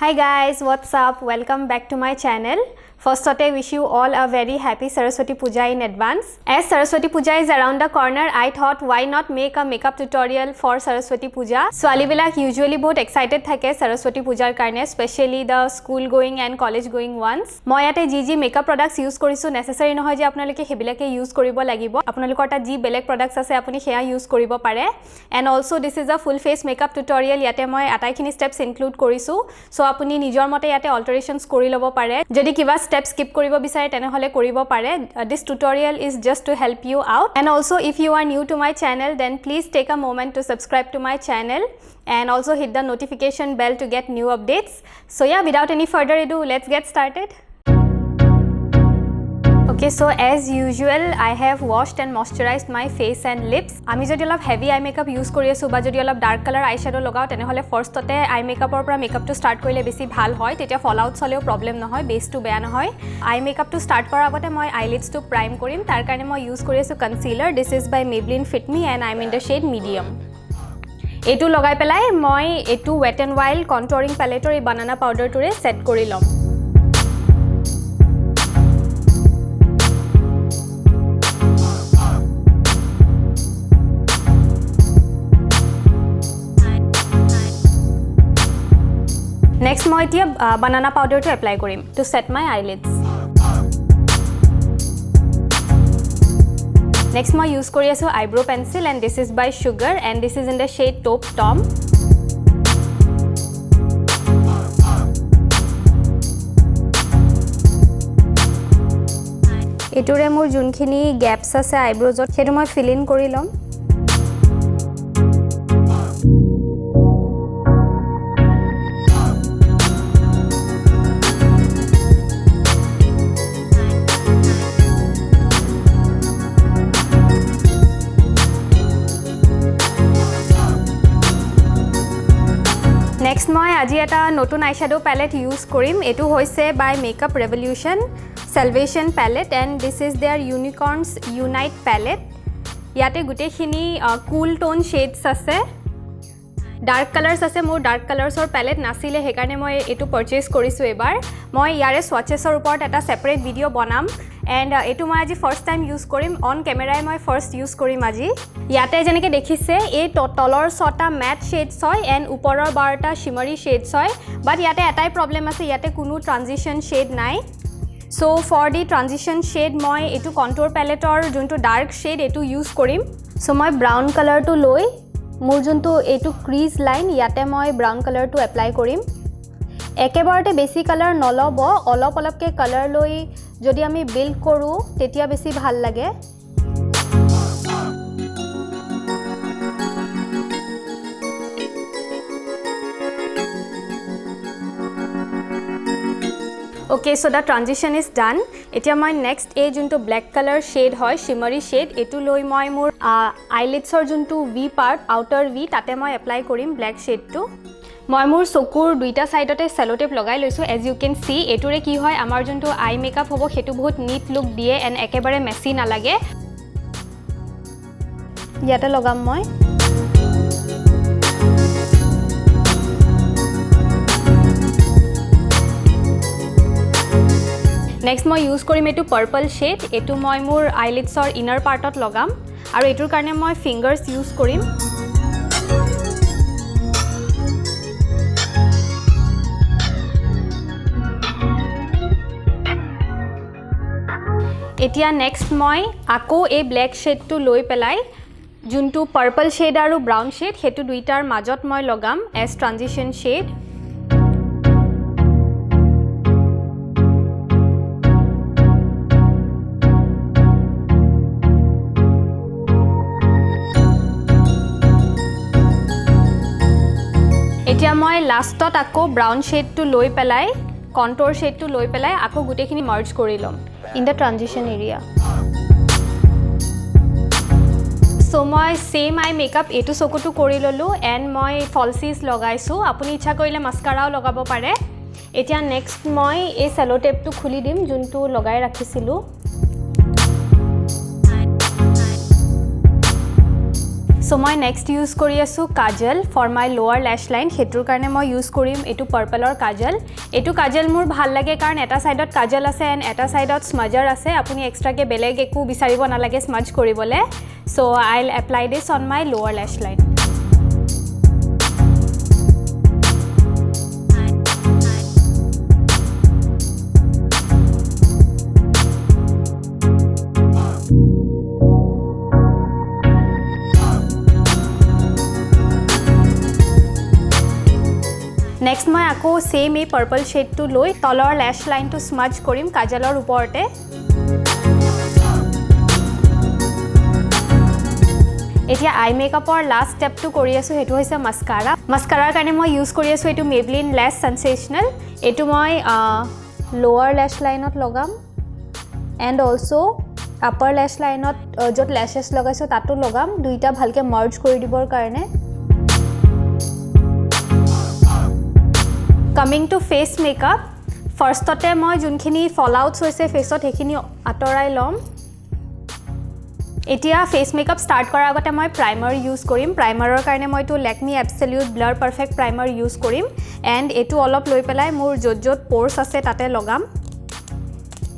Hi guys, what's up? Welcome back to my channel. First, I wish you all a very happy Saraswati Puja in advance. As Saraswati Puja is around the corner, I thought why not make a makeup tutorial for Saraswati Puja. Swali bilak usually बहुत excited thake Saraswati Pujar karne, especially the school going and college going ones. Moi yate ji makeup products use korisu necessary nohoy je apnalike hebilake use koribo lagibo. Apnalokor ta ji beleg products ase apuni heya use koribo pare. And also this is a full face makeup tutorial. Yate moi atai khini steps include korisu. So apuni nijor mote yate alterations kori lobo pare. Jodi kiba step skip koribo bisare tenehole koribo pare. This tutorial is just to help you out. And also if you are new to my channel, then please take a moment to subscribe to my channel and also hit the notification bell to get new updates. So yeah, without any further ado, let's get started. Okay, so as usual, I have washed and moisturized my face and lips. Ami jodi olop heavy eye makeup use kori asu ba jodi olop dark color eyeshadow logao tenehole first tote eye makeup or pora makeup to start korile besi bhal hoy tetia fallout soleo problem nohoy base to beya nohoy. Eye makeup to start kora agote moi eyelids to prime korim tar karone moi use kori asu concealer. This is by Maybelline Fit Me and I am in the shade medium. Etu logai pelai moi etu Wet n Wild contouring palette or banana powder tore set kori lom. Next, moi tia banana powder to apply korim to set my eyelids. Next, moi use kori asu eyebrow pencil and this is by Sugar and this is in the shade Taupe Tom. Eture mor junkhini gaps ase eyebrows ot setu moi fill in kori lom. Next, moi aji eta notun eyeshadow palette use korim. Etu hoise by Makeup Revolution Salvation palette and this is their Unicorns Unite palette. Yate gute khini cool tone shades ase. Dark colors ase more dark colors or palette nasile hekarne moi etu purchase korisu ebar. Moi yare swatches or upor eta separate video banam and etu moi aji first time use korim on camera moi first use korim aji. Yate jeneke dekhise ei tolor sota matte shades hoy and uporor barta shimmery shades hoy but yate etai problem ase yate kunu transition shade nai. So for the transition shade moi etu contour palette or junto dark shade etu use korim. So moi brown color to loi মোৰ জন্তু এটু Chris line ইয়াতে মই brown colour two apply কৰিম একেবাৰতে বেছি colour নলব অলপ অলপকে কালাৰ লৈ যদি আমি বিল্ড কৰো তেতিয়া বেছি ভাল লাগে Okay, so the transition is done. Etia my next a junto black color shade hoy shimmery shade etu loi moi mur eyelids or junto V part outer V tate moi apply korim black shade to moi mur sokur duita side ote sellotape logai loisu as you can see eture ki hoy amar junto eye makeup hobo hetu bahut neat look die and ekebare messy na lage yate logam moi Next, moi use korim etu purple shade. Etu moi mur eyelids or inner part ot logam. Aru etur karne moi fingers use korim. Etia next moi ako a black shade to loi pelai. Juntu purple shade aru brown shade hetu duitar majot moi logam as transition shade. এতিয়া মই লাষ্টত আকো brown shed two লই পেলাই কন্ট্ৰোৰ shed two লই পেলাই আকো গুটেখিনি merge কৰি লম in the transition area so মই সেম আই মেকআপ এটু চকুটো কৰি ললো এন্ড মই ফলসিস লগাইছো আপুনি ইচ্ছা কৰিলে মাস্কাৰাও লগাব পাৰে এতিয়া নেক্সট মই এই সেলো টেপটো খুলি দিম যোনটো লগাই ৰাখিছিলো So মই next use কৰি আছো কাজল for my lower lash line হেতুৰ কাৰণে মই use কৰিম এটো পাৰ্পলৰ কাজল এটো কাজল মোৰ ভাল লাগে কাৰণ এটা সাইডত কাজল আছে এন্ড এটা সাইডত স্মাজাৰ আছে আপুনি এক্সট্ৰা কে বেলেগ একো বিচাৰিব নালাগে স্মাজ কৰিবলে so I'll apply this on my lower lash line Next মই আকৌ same এই purple shade to লৈ তলৰ lash line to smudge কৰিম কাজলৰ ওপৰতে এতিয়া আই মেকআপৰ লাষ্ট স্টেপ টু কৰি আছো হেতু হৈছে মাস্কাৰা মাস্কাৰাৰ কাৰণে মই ইউজ কৰি আছো এটো Maybelline Lash Sensational এটো মই lower lash line ত লগাম and also upper lash line ত যত lashes লগাইছো তাতো লগাম দুইটা ভালকে মার্জ কৰি দিবৰ কাৰণে Coming to face makeup, first tote moi junkhini fallouts hoise face ot hekhini atorai lom. Etia face makeup start kora agote moi primer use korim. Primer or karone moi to Lakme Absolute Blur Perfect Primer use korim and etu olop loi pelai mur jot pores ase tate logam.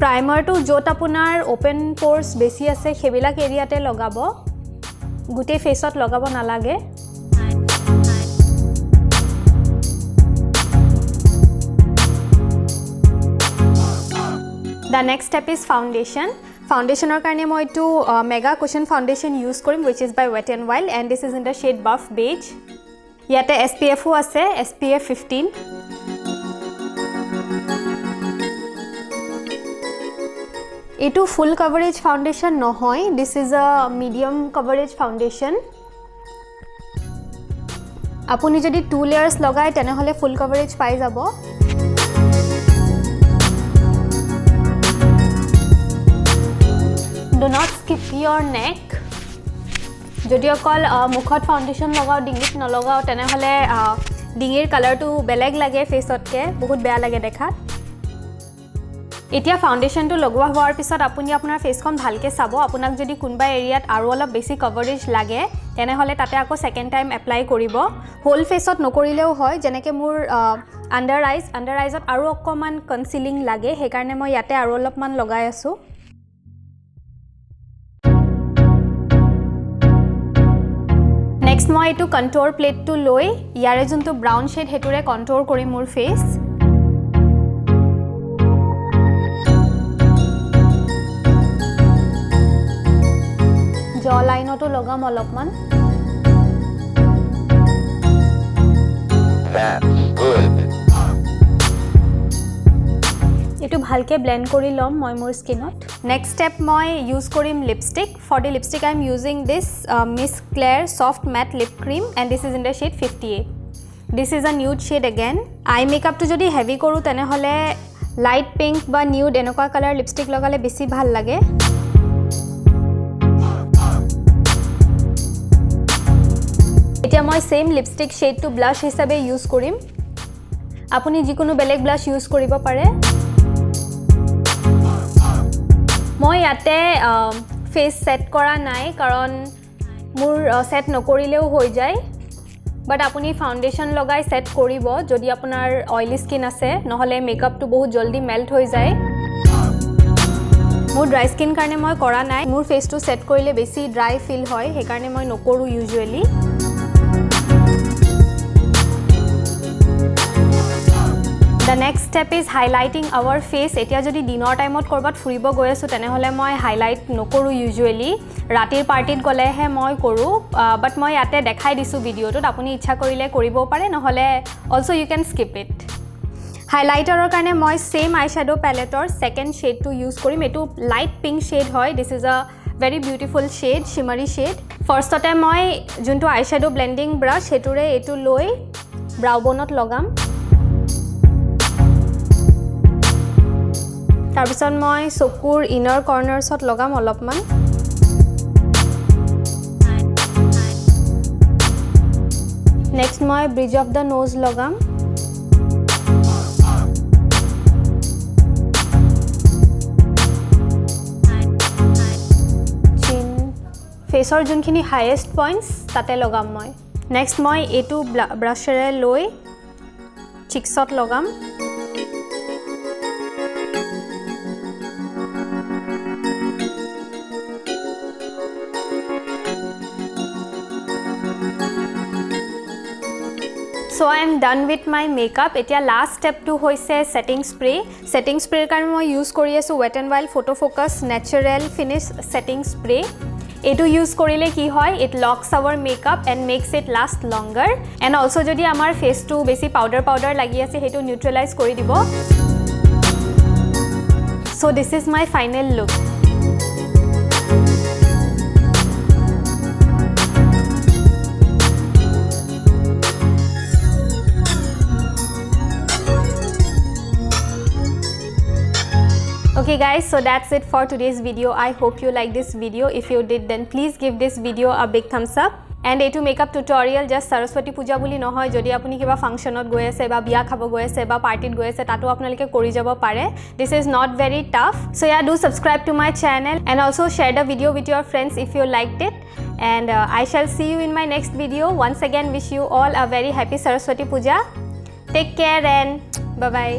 Primer to jot apunar open pores besi ase hebilak area te logabo. Gute face ot logabo nalage. The next step is foundation. Foundation or karone moi to Mega Cushion Foundation use korim which is by Wet n Wild and this is in the shade Buff Beige. Yate SPF o ase SPF 15. Etu full coverage foundation nohoy. This is a medium coverage foundation. Apuni jodi 2 layers logai tene hole full coverage pai jabo. Do not skip your neck. Jodi okol mukhot foundation lagao dingit na lagao tene hole dingir color to beleg lage face otke bahut beya lage dekhat. Etia foundation to lagwa hoar pisot apuni apunar face kon bhalke sabo apunak jodi kunba area t aru olop besi coverage lage tene hole tate ako second time apply koribo whole face ot nokorileo hoy jeneke mur under eyes ot aru okkoman concealing lage he karone moi yate aru olop man logai asu Next মই এটো কন্ট্ৰোৰ plate two লৈ ইয়াৰে যোনটো brown shed হেতুৰে কন্ট্ৰোৰ কৰি মোৰ face জ লাইনটো লগাম অলপমান এটো ভালকে ব্লেন্ড কৰি লম মই মোৰ স্কিনত Next step মই use korim lipstick for the lipstick I am using this Miss Claire soft matte lip cream and this is in the shade 58 this is a nude shade again eye makeup to jodi heavy koru tene hole light pink ba nude enokwa color lipstick lagale beshi bhal lage etia moi same lipstick shade to blush hisabe use korim apuni jikono beleg blush use koribo pare মই ইয়াতে face set কৰা নাই কাৰণ মোৰ set নকৰিলেও হৈ যায় বাট আপুনি ফাউন্ডেশন লগাই সেট কৰিব যদি আপোনাৰ অয়েলি স্কিন আছে নহলে মেকআপ টু বহুত জলদি মেল্ট হৈ যায় মোৰ ড্ৰাই স্কিন কাৰণে মই কৰা নাই মোৰ ফেস টু সেট কৰিলে বেছি ড্ৰাই ফিল হয় হে কাৰণে মই নকৰো usually The next step is highlighting our face. Etia jodi dinner time ot korbat furibo goi asu tene hole moi highlight nokoru usually. Ratir party t gole he moi koru but moi yate dekhai disu video tot apuni ichha korile koribo pare নহলে also you can skip it. Highlighter or karone moi same eyeshadow palette or second shade to use korim etu light pink shade hoy this is a very beautiful shade shimmery shade. First ote moi junto eyeshadow blending brush heture etu loi brow bone ot logam তাৰপিছত মই চকুৰ inner কৰ্নাৰছত লগাম অলপমান next মই bridge of the nose লগাম চিন ফেসৰ যোনখিনি highest points তাতে লগাম মই নেক্সট মই এটো ব্ৰাশেৰে লৈ চিকছত লগাম So I am done with my makeup. Etia last step to hoise setting spray. Setting spray karone moi use kori asu Wet n Wild Photo Focus Natural Finish Setting Spray. Etu use korile ki hoy it locks our makeup and makes it last longer and also jodi amar face to besi powder lagi ase hetu neutralize kori dibo. So this is my final look. Okay guys, so that's it for today's video. I hope you like this video. If you did, then please give this video a big thumbs up. And etu makeup tutorial just Saraswati Puja boli nohoy jodi apuni kiba function ot goi ase ba biya khabo goi ase ba party goi ase tato apnalike kori jabo pare. This is not very tough. So yeah, do subscribe to my channel and also share the video with your friends if you liked it. And I shall see you in my next video. Once again, wish you all a very happy Saraswati Puja. Take care and bye bye.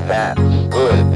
That's good.